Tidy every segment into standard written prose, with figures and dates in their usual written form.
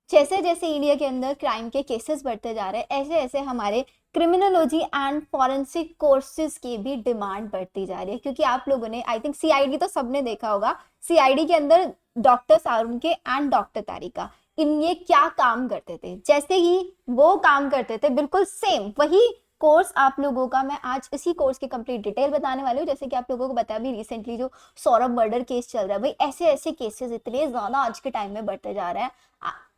जैसे जैसे इंडिया के अंदर क्राइम के केसेस बढ़ते जा रहे हैं, ऐसे ऐसे हमारे क्रिमिनोलॉजी एंड फॉरेंसिक कोर्सेज की भी डिमांड बढ़ती जा रही है। क्योंकि आप लोगों ने आई थिंक सीआईडी तो सबने देखा होगा, सीआईडी के अंदर डॉक्टर सारुंके एंड डॉक्टर तारिका, इन ये क्या काम करते थे, जैसे ही वो काम करते थे बिल्कुल सेम वही कोर्स आप लोगों का मैं आज इसी कोर्स की कंप्लीट डिटेल बताने वाली हूँ। जैसे कि आप लोगों को बताया भी, रिसेंटली जो सौरभ मर्डर केस चल रहा है, भाई ऐसे ऐसे केसेस इतने ज्यादा आज के टाइम में बढ़ते जा रहे हैं।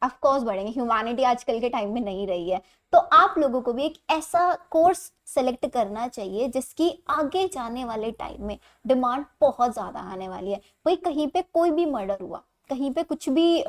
ऑफ कोर्स बढ़ेंगे, ह्यूमैनिटी आजकल के टाइम में नहीं रही है, तो आप लोगों को भी एक ऐसा कोर्स सेलेक्ट करना चाहिए जिसकी आगे जाने वाले टाइम में डिमांड बहुत ज्यादा आने वाली है। भाई कहीं पे कोई भी मर्डर हुआ, कहीं पे कुछ भी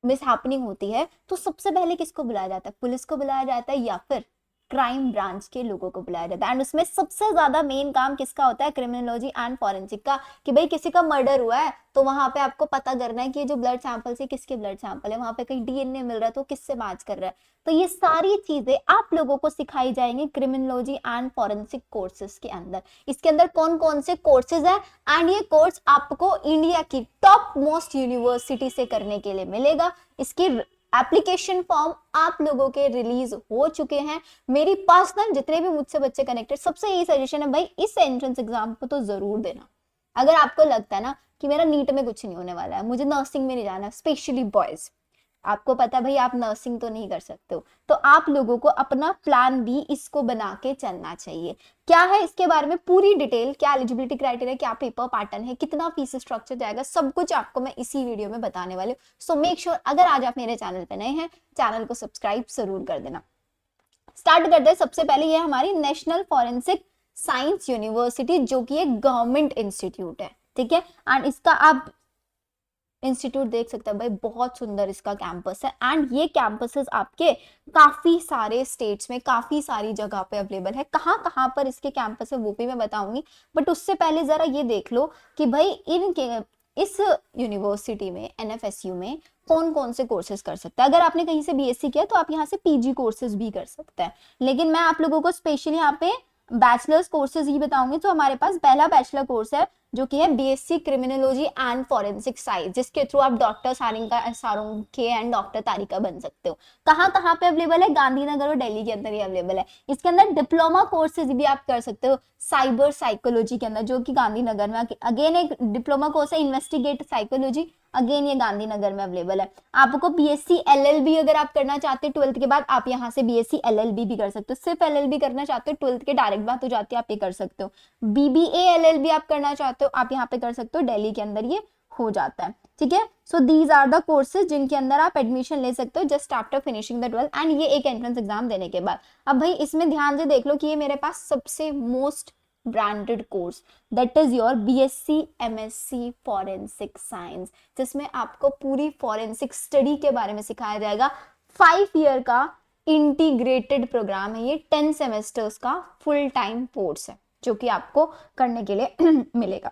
मिस हैपनिंग होती है, तो सबसे पहले किसको बुलाया जाता है? पुलिस को बुलाया जाता है या फिर क्राइम ब्रांच के लोगों को बुलाया जाता है। एंड उसमें सबसे ज्यादा मेन काम किसका होता है? क्रिमिनोलॉजी एंड फॉरेंसिक का। कि भाई किसी का मर्डर हुआ है तो वहां पे आपको पता करना है कि ये जो ब्लड सैंपल से किसके ब्लड सैंपल है, वहां पे कहीं डीएनए मिल रहा है तो किससे मैच कर रहा है। तो ये सारी चीजें आप लोगों को सिखाई जाएंगी क्रिमिनोलॉजी एंड फॉरेंसिक कोर्सेज के अंदर। इसके अंदर कौन कौन से कोर्सेज है, एंड ये कोर्स आपको इंडिया की टॉप मोस्ट यूनिवर्सिटी से करने के लिए मिलेगा। इसकी एप्लीकेशन फॉर्म आप लोगों के रिलीज हो चुके हैं। मेरी पर्सनल जितने भी मुझसे बच्चे कनेक्टेड, सबसे यही सजेशन है भाई इस एंट्रेंस एग्जाम को तो जरूर देना। अगर आपको लगता है ना कि मेरा नीट में कुछ नहीं होने वाला है, मुझे नर्सिंग में नहीं जाना, स्पेशली बॉयज, आपको पता है भाई आप नर्सिंग तो नहीं कर सकते हो, तो आप लोगों को अपना प्लान बी इसको बना के चलना चाहिए। क्या है इसके बारे में पूरी डिटेल, क्या एलिजिबिलिटी क्राइटेरिया, क्या पेपर पैटर्न है, कितना फीस स्ट्रक्चर जाएगा, सब कुछ आपको मैं इसी वीडियो में बताने वाली हूँ। सो मेक श्योर अगर आज आप मेरे चैनल पे नए हैं, चैनल को सब्सक्राइब जरूर कर देना। स्टार्ट करते हैं। सबसे पहले ये हमारी नेशनल फॉरेंसिक साइंस यूनिवर्सिटी, जो कि एक गवर्नमेंट इंस्टीट्यूट है, ठीक है। एंड इसका आप इंस्टीट्यूट देख सकते हैं भाई, बहुत सुंदर इसका कैंपस है। एंड ये कैंपसेस आपके काफी सारे स्टेट्स में, काफी सारी जगह पे अवेलेबल है। कहाँ कहाँ पर इसके कैंपस है वो भी मैं बताऊंगी, बट उससे पहले जरा ये देख लो कि भाई इस यूनिवर्सिटी में, एनएफएसयू में कौन कौन से कोर्सेज कर सकते हैं। अगर आपने कहीं से बीएससी किया तो आप यहाँ से पीजी कोर्सेज भी कर सकते हैं, लेकिन मैं आप लोगों को स्पेशली यहाँ पे बैचलर्स कोर्सेज ही बताऊंगी। तो हमारे पास पहला बैचलर कोर्स है जो कि है BSc criminology and forensic science, जिसके थ्रू आप डॉक्टर सारुंके एंड डॉक्टर तारिका बन सकते हो। कहाँ कहाँ पे अवेलेबल है? गांधीनगर और दिल्ली के अंदर ही अवेलेबल है। इसके अंदर डिप्लोमा कोर्सेज भी आप कर सकते हो साइबर साइकोलॉजी के अंदर, जो कि गांधीनगर में, अगेन एक डिप्लोमा कोर्स है इन्वेस्टिगेट साइकोलॉजी, अगेन ये गांधीनगर में अवेलेबल है। आपको बीएससी एलएलबी अगर आप करना चाहते हैं 12th के बाद, आप यहाँ से बीएससी एलएलबी भी कर सकते हो। सिर्फ एलएलबी करना चाहते हो 12th के डायरेक्ट बात हो जाती है, आप ये कर सकते हो। बीबीए एलएलबी आप करना चाहते हो, आप यहाँ पे कर सकते हो, दिल्ली के अंदर ये हो जाता है, ठीक है। So these are the courses जिनके अंदर आप एडमिशन ले सकते हो just after finishing the 12th, and ये एक एंट्रेंस एग्जाम देने के बाद। अब भाई इसमें ध्यान से देख लो कि ये मेरे पास सबसे most branded course, that is your BSc MSc forensic science, जिसमें आपको पूरी फॉरेंसिक स्टडी के बारे में सिखाया जाएगा। 5 ईयर का इंटीग्रेटेड प्रोग्राम है ये, 10 सेमेस्टर्स का फुल टाइम कोर्स है जो कि आपको करने के लिए मिलेगा।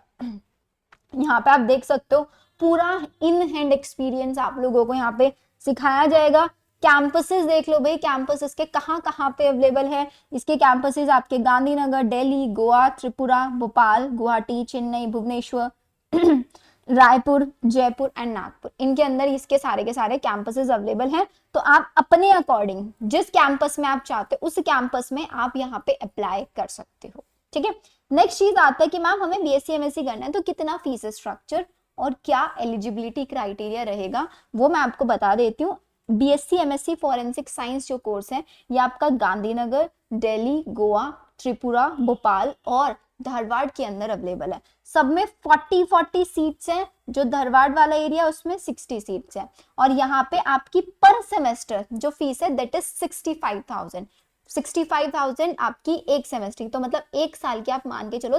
यहाँ पे आप देख सकते हो पूरा इन हैंड एक्सपीरियंस आप लोगों को यहाँ पे सिखाया जाएगा। कैंपसेस देख लो भाई, कैंपसेस के कहाँ कहाँ पे अवेलेबल है। इसके कैंपसेस आपके गांधीनगर, दिल्ली, गोवा, त्रिपुरा, भोपाल, गुवाहाटी, चेन्नई, भुवनेश्वर रायपुर, जयपुर एंड नागपुर, इनके अंदर इसके सारे के सारे कैंपसेस अवेलेबल हैं। तो आप अपने अकॉर्डिंग जिस कैंपस में आप चाहते हो उस कैंपस में आप यहाँ पे अप्लाई कर सकते हो, ठीक है। नेक्स्ट चीज आता है कि मैम हमें बीएससी एमएससी करना है तो कितना फीस स्ट्रक्चर और क्या एलिजिबिलिटी क्राइटेरिया रहेगा, वो मैं आपको बता देती हूँ। बीएससी एमएससी फॉरेंसिक साइंस जो कोर्स है ये आपका गांधीनगर, दिल्ली, गोवा, त्रिपुरा, भोपाल और धारवाड़ के अंदर अवेलेबल है। सब में 40 सीट्स हैं, जो धारवाड़ वाला एरिया उसमें 60 सीट्स हैं। और यहाँ पे आपकी पर सेमेस्टर जो फीस है दैट इज 65,000 आपकी एक सेमेस्टर की, तो मतलब एक साल की आप मान के चलो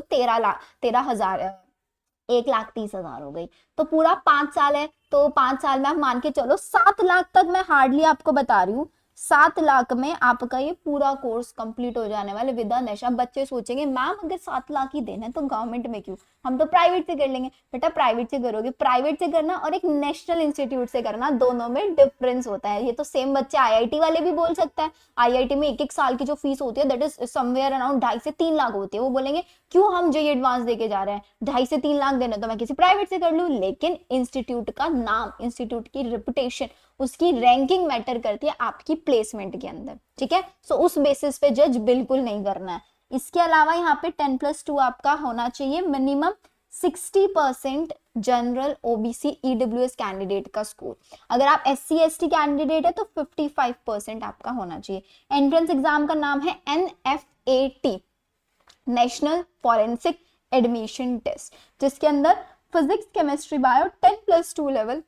1,30,000 हो गई। तो पूरा 5 साल है, तो 5 साल में आप मान के चलो 7 लाख तक, मैं हार्डली आपको बता रही हूँ 7 लाख में आपका ये पूरा कोर्स कंप्लीट हो जाने वाले विद नशा। बच्चे सोचेंगे मैम अगर 7 लाख ही देना है तो गवर्नमेंट में क्यों, हम तो प्राइवेट से कर लेंगे। बेटा प्राइवेट से करोगे, प्राइवेट से करना और एक नेशनल इंस्टीट्यूट से करना, दोनों में डिफरेंस होता है। ये तो सेम बच्चे आईआईटी वाले भी बोल सकता है। आईआईटी में एक साल की जो फीस होती है दैट इज समवेयर अराउंड 2.5 से 3 लाख होती है। वो बोलेंगे क्यों हम जेईई एडवांस देके जा रहे हैं, 2.5 से 3 लाख देना तो मैं किसी प्राइवेट से कर लूं। लेकिन इंस्टीट्यूट का नाम, इंस्टीट्यूट की रेपुटेशन उसकी रैंकिंग मैटर करती है आपकी प्लेसमेंट के अंदर, ठीक है। सो उस बेसिस पे जज बिल्कुल नहीं करना है। इसके अलावा यहाँ पे 10+2 आपका होना चाहिए minimum 60% general OBC EWS candidate का स्कोर। अगर आप SC ST कैंडिडेट है तो 55% आपका होना चाहिए। एंट्रेंस एग्जाम का नाम है NFAT, national forensic admission test, जिसके अंदर फिजिक्स केमिस्ट्री बायो 10+2 लेवल,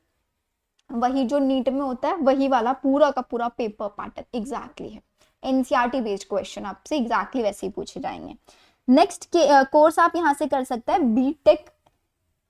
वही जो नीट में होता है वही वाला पूरा का पूरा पेपर पैटर्न एग्जैक्टली है। एनसीईआरटी बेस्ड क्वेश्चन आपसे एग्जैक्टली वैसे ही पूछे जाएंगे। नेक्स्ट कोर्स आप यहाँ से कर सकते हैं बीटेक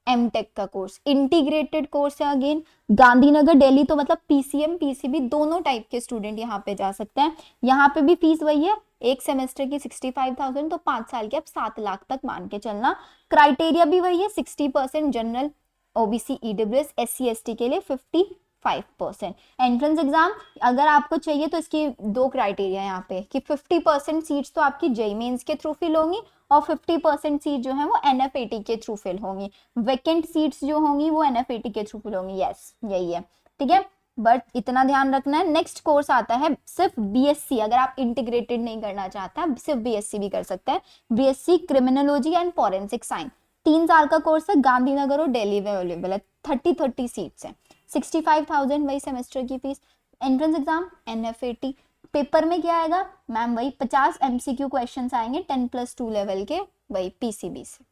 एमटेक का कोर्स, इंटीग्रेटेड कोर्स है अगेन, गांधीनगर दिल्ली, तो मतलब पीसीएम पीसीबी दोनों टाइप के स्टूडेंट यहाँ पे जा सकते हैं। यहाँ पे भी फीस वही है, एक सेमेस्टर की 65,000, तो 5 साल के आप 7 लाख तक मान के चलना। क्राइटेरिया भी वही है, 60% general OBC EWS, SC ST के लिए 55%। एंट्रेंस एग्जाम अगर आपको चाहिए तो इसकी 2 क्राइटेरिया यहाँ पे कि 50% सीट्स तो आपकी जेईई मेंस के थ्रू फिल होंगी और 50% सीट जो है वो NFAT के थ्रू फिल होंगी। वैकेंट सीट्स जो होंगी वो NFAT के थ्रू फिल होंगी। यस यही है, ठीक है, बट इतना ध्यान रखना है। नेक्स्ट कोर्स आता है सिर्फ BSc, अगर आप इंटीग्रेटेड नहीं करना चाहते हैं सिर्फ BSc भी कर सकते हैं। BSc criminology and forensic science, 3 साल का कोर्स है, गांधीनगर और दिल्ली में अवेलेबल है। 30 सीट्स हैं, 65,000 वही सेमेस्टर की fees. Entrance exam NFAT, paper में क्या आएगा मैम, वही 50 MCQ क्वेश्चंस आएंगे 10+2 लेवल के, वही PCB से,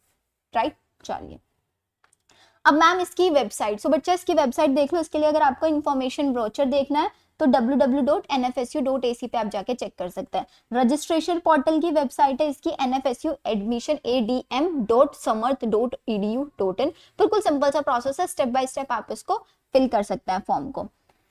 राइट। चलिए अब मैम इसकी वेबसाइट, सो बच्चा इसकी वेबसाइट देख लो। इसके लिए अगर आपको इन्फॉर्मेशन ब्रोचर देखना है तो www.nfsu.ac पे आप जाके चेक कर सकते हैं। रजिस्ट्रेशन पोर्टल की वेबसाइट है इसकी NFSU admission adm.samarth.edu.in, बिल्कुल सिंपल सा प्रोसेस है, स्टेप बाय स्टेप आप इसको फिल कर सकते हैं फॉर्म को।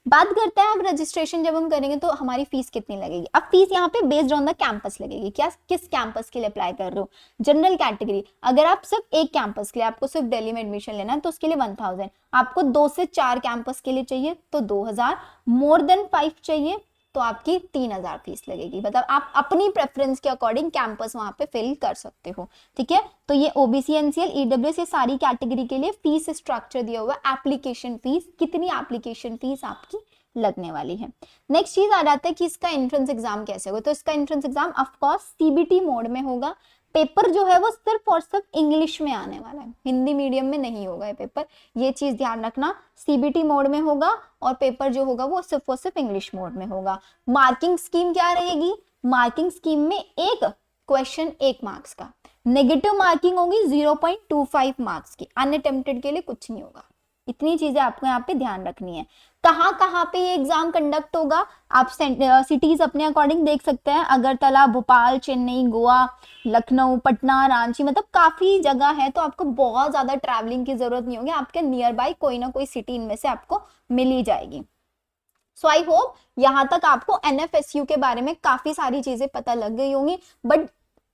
बात करते हैं अब रजिस्ट्रेशन जब हम करेंगे तो हमारी फीस कितनी लगेगी। अब फीस यहाँ पे बेस्ड ऑन द कैंपस लगेगी, क्या किस कैंपस के लिए अप्लाई कर रहे हो। जनरल कैटेगरी, अगर आप सिर्फ एक कैंपस के लिए, आपको सिर्फ दिल्ली में एडमिशन लेना है तो उसके लिए 1000, आपको 2 से 4 कैंपस के लिए चाहिए तो 2000, मोर देन 5 चाहिए तो आपकी 3000 फीस लगेगी। मतलब आप अपनी प्रेफरेंस के अकॉर्डिंग कैंपस वहां पे फिल कर सकते हो, ठीक है। तो ये ओबीसी एनसीएल ईडब्ल्यूएस ये सारी कैटेगरी के लिए फीस स्ट्रक्चर दिया हुआ है। एप्लीकेशन फीस, कितनी एप्लीकेशन फीस आपकी लगने वाली है। नेक्स्ट चीज आ जाता है कि इसका एंट्रेंस एग्जाम कैसे होगा। तो इसका entrance exam of course CBT mode में होगा। पेपर जो है वो सिर्फ और सिर्फ इंग्लिश में आने वाला है, हिंदी मीडियम में नहीं होगा ये पेपर, ये चीज ध्यान रखना। सीबीटी मोड में होगा और पेपर जो होगा वो सिर्फ और सिर्फ इंग्लिश मोड में होगा। मार्किंग स्कीम क्या रहेगी, मार्किंग स्कीम में एक क्वेश्चन 1 मार्क्स का, नेगेटिव मार्किंग होगी 0.25 मार्क्स की, अनअटेम्प्टेड के लिए कुछ नहीं होगा। इतनी चीजें आपको यहाँ पे ध्यान रखनी है। कहाँ पे ये एग्जाम कंडक्ट होगा, आप सिटीज अपने अकॉर्डिंग देख सकते हैं, अगरतला, भोपाल, चेन्नई, गोवा, लखनऊ, पटना, रांची, मतलब काफी जगह है, तो आपको बहुत ज्यादा ट्रैवलिंग की जरूरत नहीं होगी, आपके नियर बाय कोई ना कोई सिटी इनमें से आपको मिल ही जाएगी। सो आई होप यहाँ तक आपको NFSU के बारे में काफी सारी चीजें पता लग गई होंगी। बट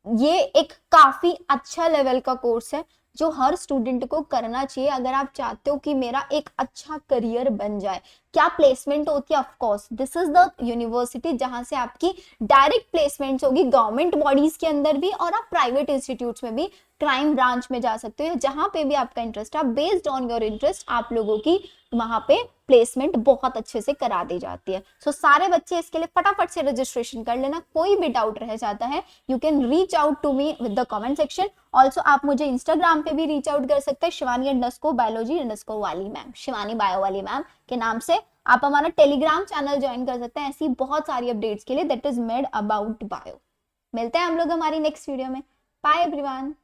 ये एक काफी अच्छा लेवल का कोर्स है जो हर स्टूडेंट को करना चाहिए अगर आप चाहते हो कि मेरा एक अच्छा करियर बन जाए। क्या प्लेसमेंट होती है, of course this is the university जहां से आपकी डायरेक्ट प्लेसमेंट्स होगी गवर्नमेंट बॉडीज के अंदर भी, और आप प्राइवेट इंस्टीट्यूट्स में भी, क्राइम ब्रांच में जा सकते हो, जहां पे भी आपका इंटरेस्ट है, बेस्ड ऑन योर इंटरेस्ट आप लोगों की वहां पे प्लेसमेंट बहुत अच्छे से करा दी जाती है। सो सारे बच्चे इसके लिए फटाफट से रजिस्ट्रेशन कर लेना। कोई भी डाउट रह जाता है you can reach out to me with the comment section. Also आप मुझे इंस्टाग्राम पे भी रीच आउट कर सकते हैं, शिवानी_बायोलॉजी_वाली मैम, शिवानी बायो वाली मैम के नाम से। आप हमारा टेलीग्राम चैनल ज्वाइन कर सकते हैं ऐसी बहुत सारी अपडेट्स के लिए, that is made about bio. मिलते हैं हम लोग हमारी नेक्स्ट वीडियो में। Bye everyone.